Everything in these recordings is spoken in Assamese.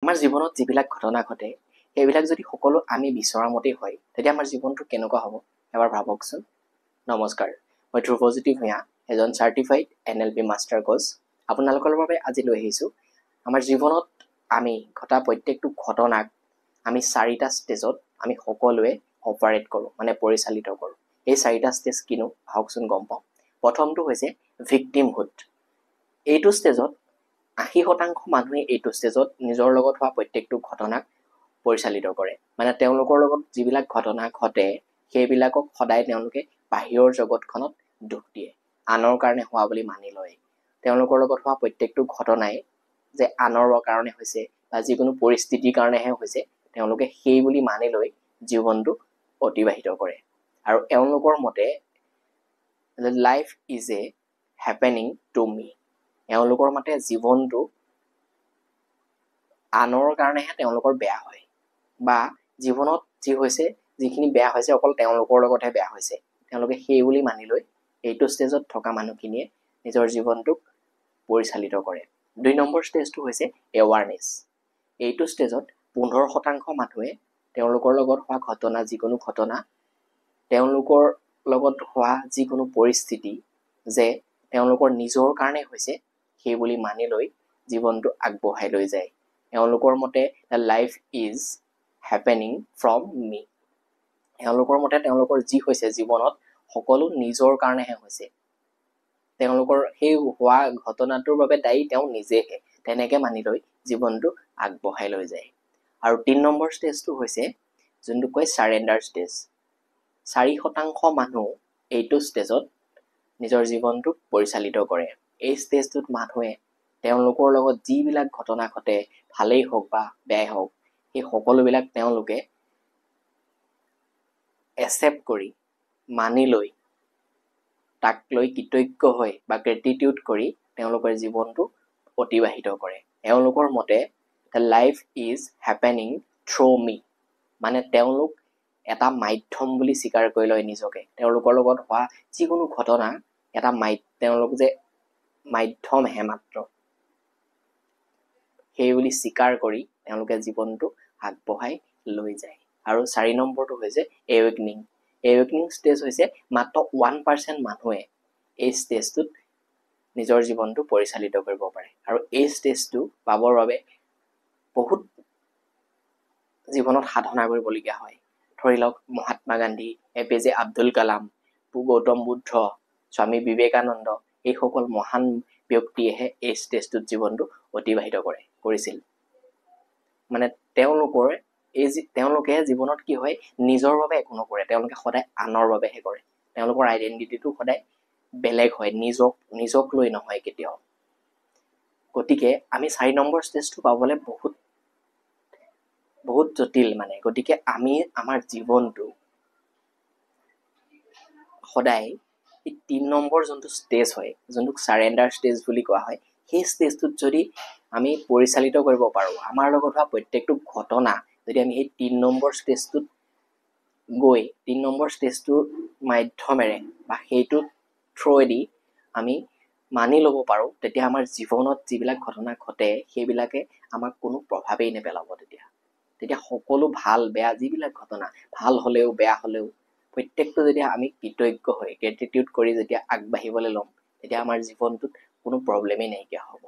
আমাৰ জীৱনত যিবিলাক ঘটনা ঘটে সেইবিলাক যদি সকলো আমি বিচৰা মতেই হয় তেতিয়া আমাৰ জীৱনটো কেনেকুৱা হ'ব এবাৰ ভাবকচোন। নমস্কাৰ, মই ধ্ৰুৱজ্যোতি ভূঞা, এজন চাৰ্টিফাইড NLP মাষ্টাৰ কোচ। আপোনালোকৰ বাবে আজি লৈ আহিছোঁ আমাৰ জীৱনত আমি ঘটা প্ৰত্যেকটো ঘটনাক আমি 4টা ষ্টেজত আমি সকলোৱে অপাৰেট কৰোঁ, মানে পৰিচালিত কৰোঁ। এই 4টা ষ্টেজ কিনো আহকচোন গম পাওঁ। প্ৰথমটো হৈছে ভিক্টিমহুড। এইটো ষ্টেজত 80% মানুহে এইটো ষ্টেজত নিজৰ লগত হোৱা প্ৰত্যেকটো ঘটনাক পৰিচালিত কৰে। মানে তেওঁলোকৰ লগত যিবিলাক ঘটনা ঘটে সেইবিলাকক সদায় তেওঁলোকে বাহিৰৰ জগতখনত দুখ দিয়ে, আনৰ কাৰণে হোৱা বুলি মানি লয়। তেওঁলোকৰ লগত হোৱা প্ৰত্যেকটো ঘটনাই যে আনৰ কাৰণে হৈছে বা যিকোনো পৰিস্থিতিৰ কাৰণেহে হৈছে তেওঁলোকে সেই বুলি মানি লৈ জীৱনটো অতিবাহিত কৰে। আৰু এওঁলোকৰ মতে life is a happening to me. এওঁলোকৰ মতে জীৱনটো আনৰ কাৰণেহে তেওঁলোকৰ বেয়া হয়, বা জীৱনত যি হৈছে যিখিনি বেয়া হৈছে অকল তেওঁলোকৰ লগতহে বেয়া হৈছে। তেওঁলোকে সেই বুলি মানি লৈ এইটো ষ্টেজত থকা মানুহখিনিয়ে নিজৰ জীৱনটোক পৰিচালিত কৰে। 2 নম্বৰ ষ্টেজটো হৈছে এৱাৰনেছ। এইটো ষ্টেজত 15% মানুহে তেওঁলোকৰ লগত হোৱা ঘটনা, যিকোনো ঘটনা, তেওঁলোকৰ লগত হোৱা যিকোনো পৰিস্থিতি যে তেওঁলোকৰ নিজৰ কাৰণে হৈছে সেই বুলি মানি লৈ জীৱনটো আগবঢ়াই লৈ যায়। এওঁলোকৰ মতে লাইফ ইজ হেপেনিং ফ্ৰম মি। এওঁলোকৰ মতে তেওঁলোকৰ যি হৈছে জীৱনত সকলো নিজৰ কাৰণেহে হৈছে। তেওঁলোকৰ সেই হোৱা ঘটনাটোৰ বাবে দায়ী তেওঁ নিজেহে, তেনেকে মানি লৈ জীৱনটো আগবঢ়াই লৈ যায়। আৰু 3 নম্বৰ ষ্টেজটো হৈছে যোনটো কয় চাৰেণ্ডাৰ ষ্টেজ। 4% মানুহ এইটো ষ্টেজত নিজৰ জীৱনটোক পৰিচালিত কৰে। এই ষ্টেজটোত মানুহে তেওঁলোকৰ লগত যিবিলাক ঘটনা ঘটে, ভালেই হওক বা বেয়াই হওক, সেই সকলোবিলাক তেওঁলোকে একচেপ্ট কৰি মানি লৈ তাক লৈ কৃতজ্ঞ হৈ বা গ্ৰেটিটিউড কৰি তেওঁলোকৰ জীৱনটো অতিবাহিত কৰে। এওঁলোকৰ মতে লাইফ ইজ হেপেনিং থ্ৰু মি। মানে তেওঁলোক এটা মাধ্যম বুলি স্বীকাৰ কৰি লয় নিজকে। তেওঁলোকৰ লগত হোৱা যিকোনো ঘটনা এটা তেওঁলোক যে মাধ্যমহে মাত্ৰ, সেই বুলি স্বীকাৰ কৰি তেওঁলোকে জীৱনটো আগবঢ়াই লৈ যায়। আৰু 4 নম্বৰটো হৈছে এৱেকনিং। এৱেকনিং ষ্টেজ হৈছে মাত্ৰ 1% মানুহে এই ষ্টেজটোত নিজৰ জীৱনটো পৰিচালিত কৰিব পাৰে। আৰু এই ষ্টেজটো পাবৰ বাবে বহুত জীৱনত সাধনা কৰিবলগীয়া হয়। ধৰি লওক মহাত্মা গান্ধী, APJ আব্দুল কালাম, গৌতম বুদ্ধ, স্বামী বিবেকানন্দ, এইসকল মহান ব্যক্তিয়েহে এই ষ্টেজটোত জীৱনটো অতিবাহিত কৰিছিল। মানে তেওঁলোকে জীৱনত কি হয়, নিজৰ বাবে একো নকৰে, তেওঁলোকে সদায় আনৰ বাবেহে কৰে। তেওঁলোকৰ আইডেণ্টিটিটো সদায় বেলেগ হয়, নিজক লৈ নহয় কেতিয়াও। গতিকে আমি 4 নম্বৰ ষ্টেজটো পাবলৈ বহুত জটিল মানে। গতিকে আমি আমাৰ জীৱনটো সদায় এই 3 নম্বৰ যোনটো ষ্টেজ হয়, যোনটোক চাৰেণ্ডাৰ ষ্টেজ বুলি কোৱা হয়, সেই ষ্টেজটোত যদি আমি পৰিচালিত কৰিব পাৰোঁ, আমাৰ লগত হোৱা প্ৰত্যেকটো ঘটনা যদি আমি সেই 3 নম্বৰ ষ্টেজটোত গৈ 3 নম্বৰ ষ্টেজটোৰ মাধ্যমেৰে বা সেইটো থ্ৰুৱেদি আমি মানি ল'ব পাৰোঁ, তেতিয়া আমাৰ জীৱনত যিবিলাক ঘটনা ঘটে সেইবিলাকে আমাক কোনো প্ৰভাৱেই নেপেলাব। তেতিয়া সকলো ভাল বেয়া যিবিলাক ঘটনা, ভাল হ'লেও বেয়া হ'লেও, প্ৰত্যেকটো যেতিয়া আমি কৃতজ্ঞ হৈ গ্ৰেটিটিউড কৰি যেতিয়া আগবাঢ়িবলৈ ল'ম, তেতিয়া আমাৰ জীৱনটোত কোনো প্ৰব্লেমেই নাইকিয়া হ'ব।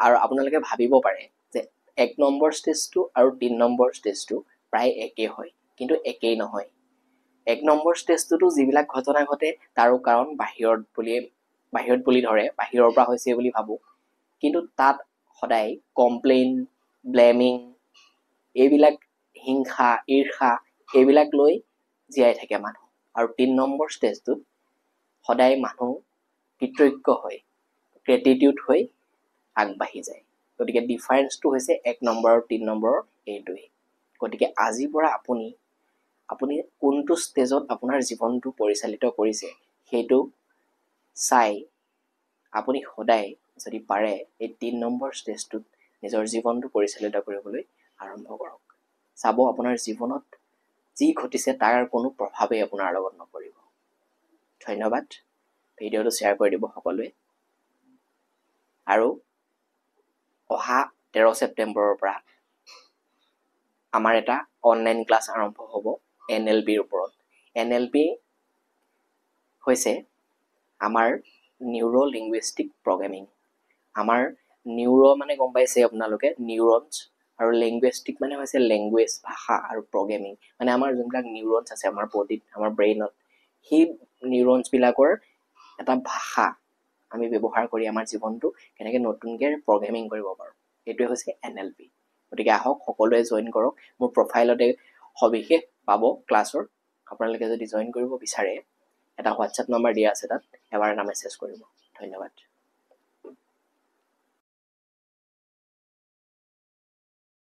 আৰু আপোনালোকে ভাবিব পাৰে যে 1 নম্বৰ ষ্টেজটো আৰু 3 নম্বৰ ষ্টেজটো প্ৰায় একেই হয়, কিন্তু একেই নহয়। 1 নম্বৰ ষ্টেজটোতো যিবিলাক ঘটনা ঘটে তাৰো কাৰণ বাহিৰত বুলি ধৰে, বাহিৰৰ পৰা হৈছে বুলি ভাবোঁ। কিন্তু তাত সদায় কমপ্লেইন, ব্লেমিং, এইবিলাক হিংসা, ঈৰ্ষা, এইবিলাক লৈ জীয়াই থাকে মানুহ। আৰু 3 নম্বৰ ষ্টেজটোত সদায় মানুহ কৃতজ্ঞ হৈ গ্ৰেটিটিউড হৈ আগবাঢ়ি যায়। গতিকে ডিফাৰেঞ্চটো হৈছে 1 নম্বৰ আৰু 3 নম্বৰৰ এইটোৱেই। গতিকে আজিৰ পৰা আপুনি কোনটো ষ্টেজত আপোনাৰ জীৱনটো পৰিচালিত কৰিছে সেইটো চাই আপুনি সদায় যদি পাৰে এই 3 নম্বৰ ষ্টেজটোত নিজৰ জীৱনটো পৰিচালিত কৰিবলৈ আৰম্ভ কৰক। চাব আপোনাৰ জীৱনত যি ঘটিছে তাৰ কোনো প্ৰভাৱেই আপোনাৰ লগত নপৰিব। ধন্যবাদ। ভিডিঅ'টো শ্বেয়াৰ কৰি দিব সকলোৱে। আৰু অহা 13 ছেপ্টেম্বৰৰ পৰা আমাৰ এটা অনলাইন ক্লাছ আৰম্ভ হ'ব NLP ৰ ওপৰত NLP হৈছে আমাৰ নিউৰো লিংগুইষ্টিক প্ৰগ্ৰেমিং আমাৰ নিউৰো মানে গম পাইছে আপোনালোকে নিউৰনছ আৰু লিংগুইষ্টিক মানে হৈছে লেংগুৱেজ ভাষা আৰু প্ৰগ্ৰেমিং মানে আমাৰ যোনবিলাক নিউৰনছ আছে আমাৰ বডিত আমাৰ ব্ৰেইনত সেই নিউৰনছ বিলাকৰ এটা ভাষা আমি ব্যৱহাৰ কৰি আমাৰ জীৱনটো কেনেকৈ নতুনকৈ প্ৰগ্ৰেমিং কৰিব পাৰোঁ এইটোৱে হৈছে NLP গতিকে আহক সকলোৱে জয়েন কৰক মোৰ প্ৰফাইলতে সবিশেষ পাব ক্লাছৰ আপোনালোকে যদি জয়েন কৰিব বিচাৰে এটা হোৱাটছএপ নম্বৰ দিয়া আছে তাত এবাৰ এটা মেছেজ কৰিব ধন্যবাদ